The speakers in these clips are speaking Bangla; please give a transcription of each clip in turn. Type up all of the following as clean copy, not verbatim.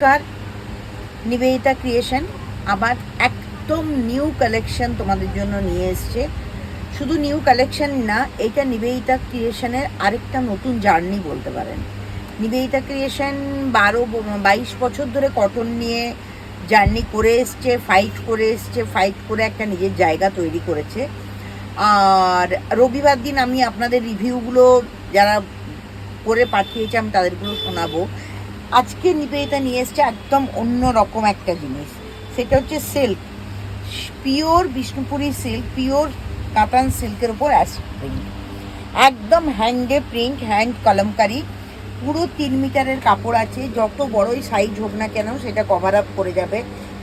নমস্কার, নিবেদিতা ক্রিয়েশন আবার একদম নিউ কালেকশন তোমাদের জন্য নিয়ে এসছে। শুধু নিউ কালেকশন না, এটা নিবেদিতা ক্রিয়েশনের আরেকটা নতুন জার্নি বলতে পারেন। নিবেদিতা ক্রিয়েশন 22 বছর ধরে কটন নিয়ে জার্নি করে এসছে, ফাইট করে একটা নিজের জায়গা তৈরি করেছে। আর রবিবার দিন আমি আপনাদের রিভিউগুলো যারা করে পাঠিয়েছে আমি তাদেরগুলো শোনাবো। আজকে নিবেদিতা নিয়ে এসছে একদম অন্য রকম একটা জিনিস, সেটা হচ্ছে silk, pure Bishnupuri silk, pure কাতান সিল্কের উপর অ্যাসিড প্রিন্ট, একদম হ্যান্ডে প্রিন্ট, হ্যান্ড কলমকারি। পুরো 3 মিটারের কাপড় আছে, যত বড়ই সাইজ হোক না কেন সেটা কভার আপ করে যাবে।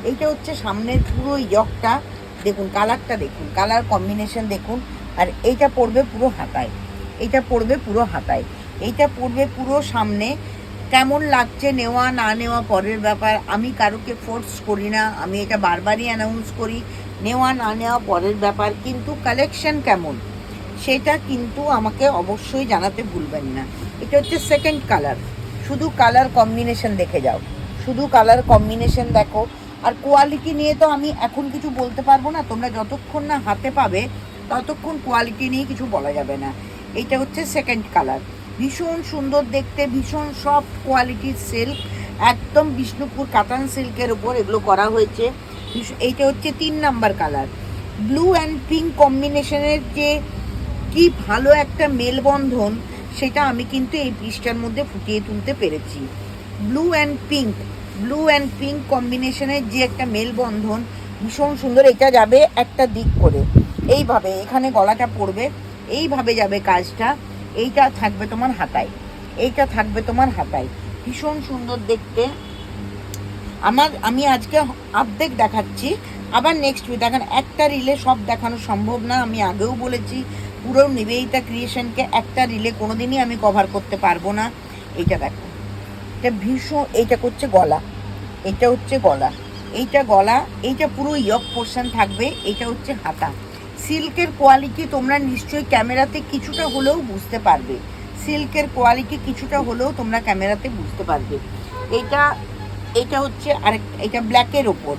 এইটা হচ্ছে সামনের পুরো ইয়কটা, দেখুন কালারটা, দেখুন কালার কম্বিনেশন দেখুন। আর এইটা পড়বে পুরো হাতায়, এইটা পড়বে পুরো হাতায়, এইটা পড়বে পুরো সামনে। কেমন লাগছে নেওয়া না নেওয়া পরের ব্যাপার, আমি কারোকে ফোর্স করি না, আমি এটা বারবারই অ্যানাউন্স করি, নেওয়া না নেওয়া পরের ব্যাপার, কিন্তু কালেকশন কেমন সেটা কিন্তু আমাকে অবশ্যই জানাতে ভুলবেন না। এটা হচ্ছে সেকেন্ড কালার, শুধু কালার কম্বিনেশন দেখে যাও, শুধু কালার কম্বিনেশন দেখো। আর কোয়ালিটি নিয়ে তো আমি এখন কিছু বলতে পারবো না, তোমরা যতক্ষণ না হাতে পাবে ততক্ষণ কোয়ালিটি নিয়ে কিছু বলা যাবে না। এইটা হচ্ছে সেকেন্ড কালার, ভীষণ সুন্দর দেখতে, ভীষণ সফট কোয়ালিটির সিল্ক, একদম বিষ্ণুপুর কাতান সিল্কের উপর এগুলো করা হয়েছে। এইটা হচ্ছে 3 number colour, blue and pink কম্বিনেশনের যে কি ভালো একটা মেলবন্ধন, সেটা আমি কিন্তু এই পিসটার মধ্যে ফুটিয়ে তুলতে পেরেছি। ব্লু অ্যান্ড পিঙ্ক কম্বিনেশনের যে একটা মেলবন্ধন, ভীষণ সুন্দর। এটা যাবে একটা দিক করে, এইভাবে এখানে গলাটা পড়বে, এইভাবে যাবে কাজটা। এইটা থাকবে তোমার হাতায়, এইটা থাকবে তোমার হাতায়, ভীষণ সুন্দর দেখতে। আমি আজকে অর্ধেক দেখাচ্ছি, আবার নেক্সট উইক দেখেন। একটা রিলে সব দেখানো সম্ভব না, আমি আগেও বলেছি পুরো নিবেদিতা ক্রিয়েশনকে একটা রিলে কোনোদিনই আমি কভার করতে পারবো না। এইটা দেখো, এটা ভীষণ, এইটা করছে গলা, এটা হচ্ছে গলা, এইটা গলা, এইটা পুরো ইয়ক পোর্শন থাকবে, এইটা হচ্ছে হাতা। সিল্কের কোয়ালিটি তোমরা নিশ্চয়ই ক্যামেরাতে কিছুটা হলেও বুঝতে পারবে, সিল্কের কোয়ালিটি কিছুটা হলেও তোমরা ক্যামেরাতে বুঝতে পারবে। এইটা হচ্ছে আরেকটা, এটা ব্ল্যাকের ওপর,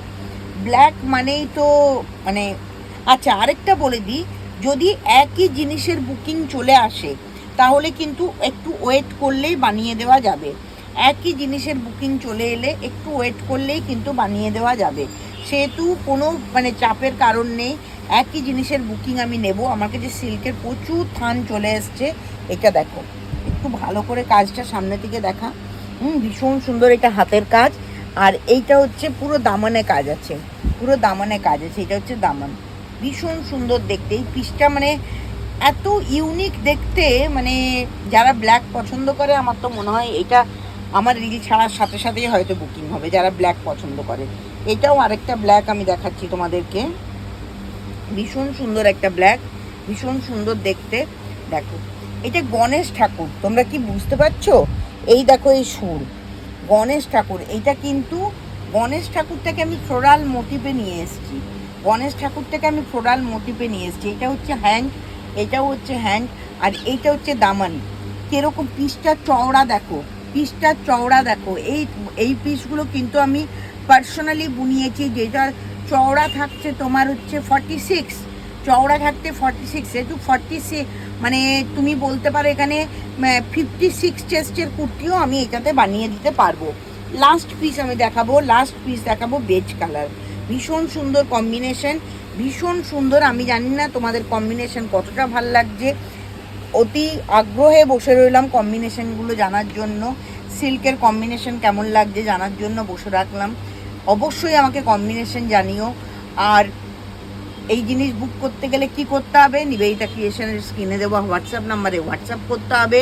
ব্ল্যাক মানেই তো মানে, আচ্ছা আরেকটা বলে দিই, যদি একই জিনিসের বুকিং চলে আসে তাহলে কিন্তু একটু ওয়েট করলেই বানিয়ে দেওয়া যাবে। একই জিনিসের বুকিং চলে এলে একটু ওয়েট করলেই কিন্তু বানিয়ে দেওয়া যাবে, সেহেতু কোনো মানে চাপের কারণ নেই। একই জিনিসের বুকিং আমি নেব। আমার কাছে সিল্কের প্রচুর থান চলে এসছে। এটা দেখো, একটু ভালো করে কাজটা সামনে থেকে দেখা, ভীষণ সুন্দর, এটা হাতের কাজ। আর এইটা হচ্ছে পুরো দামানে কাজ আছে, পুরো দামানে কাজ আছে, এটা হচ্ছে দামান, ভীষণ সুন্দর দেখতে। এই পিসটা মানে এত ইউনিক দেখতে, মানে যারা ব্ল্যাক পছন্দ করে আমার তো মনে হয় এটা আমার রিল ছাড়ার সাথে সাথেই হয়তো বুকিং হবে, যারা ব্ল্যাক পছন্দ করে। এটাও আরেকটা ব্ল্যাক আমি দেখাচ্ছি তোমাদেরকে, ভীষণ সুন্দর একটা ব্ল্যাক, ভীষণ সুন্দর দেখতে। দেখো এটা গণেশ ঠাকুর, তোমরা কি বুঝতে পারছো? এই দেখো এই সুর, গণেশ ঠাকুর। এইটা কিন্তু গণেশ ঠাকুরটাকে আমি ফ্লোরাল মোটিভে নিয়ে এসেছি, গণেশ ঠাকুরটাকে আমি ফ্লোরাল মোটিভে নিয়ে এসেছি। এটা হচ্ছে হ্যান্ড, এটাও হচ্ছে হ্যান্ড, আর এইটা হচ্ছে দামান। কীরকম পিসটা চওড়া দেখো, পিসটা চওড়া দেখো। এই পিসগুলো কিন্তু আমি পার্সোনালি বুনিয়েছি, যেটা চওড়া থাকছে তোমার হচ্ছে 46, চওড়া থাকতে 46, যেহেতু 46 মানে তুমি বলতে পারো এখানে 56 চেস্টের কুর্তিও আমি এটাতে বানিয়ে দিতে পারবো। লাস্ট পিস আমি দেখাবো বেজ কালার, ভীষণ সুন্দর কম্বিনেশন, ভীষণ সুন্দর। আমি জানি না তোমাদের কম্বিনেশন কতটা ভাল লাগছে, অতি আগ্রহে বসে রইলাম কম্বিনেশনগুলো জানার জন্য। সিল্কের কম্বিনেশন কেমন লাগছে জানার জন্য বসে রাখলাম। অবশ্যই আমাকে কম্বিনেশন জানিও। আর এই জিনিস বুক করতে গেলে কি করতে হবে, নিবেদিতা ক্রিয়েশনের স্ক্রিনে দেওয়া হোয়াটসঅ্যাপ নাম্বারে হোয়াটসঅ্যাপ করতে হবে।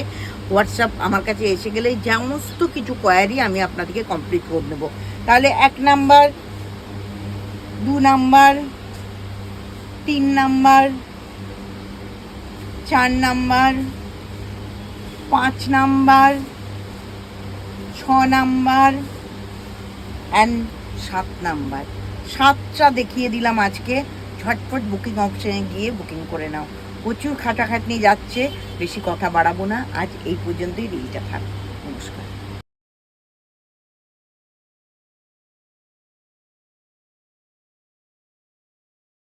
হোয়াটসঅ্যাপ আমার কাছে এসে গেলেই সমস্ত কিছু কোয়ারি আমি আপনাদেরকে কমপ্লিট করে নেবো। তাহলে 1 number, 2 number, 3 number, 4 number, 5 number, 6 number and 7 number. 7টা দেখিয়ে দিলাম আজকে। ঝটফট বুকিং অপশনে গিয়ে বুকিং করে নাও। প্রচুর খাটাখাটনি যাচ্ছে, বেশি কথা বাড়াবো না, আজ এই পর্যন্তই রিলটা থাক।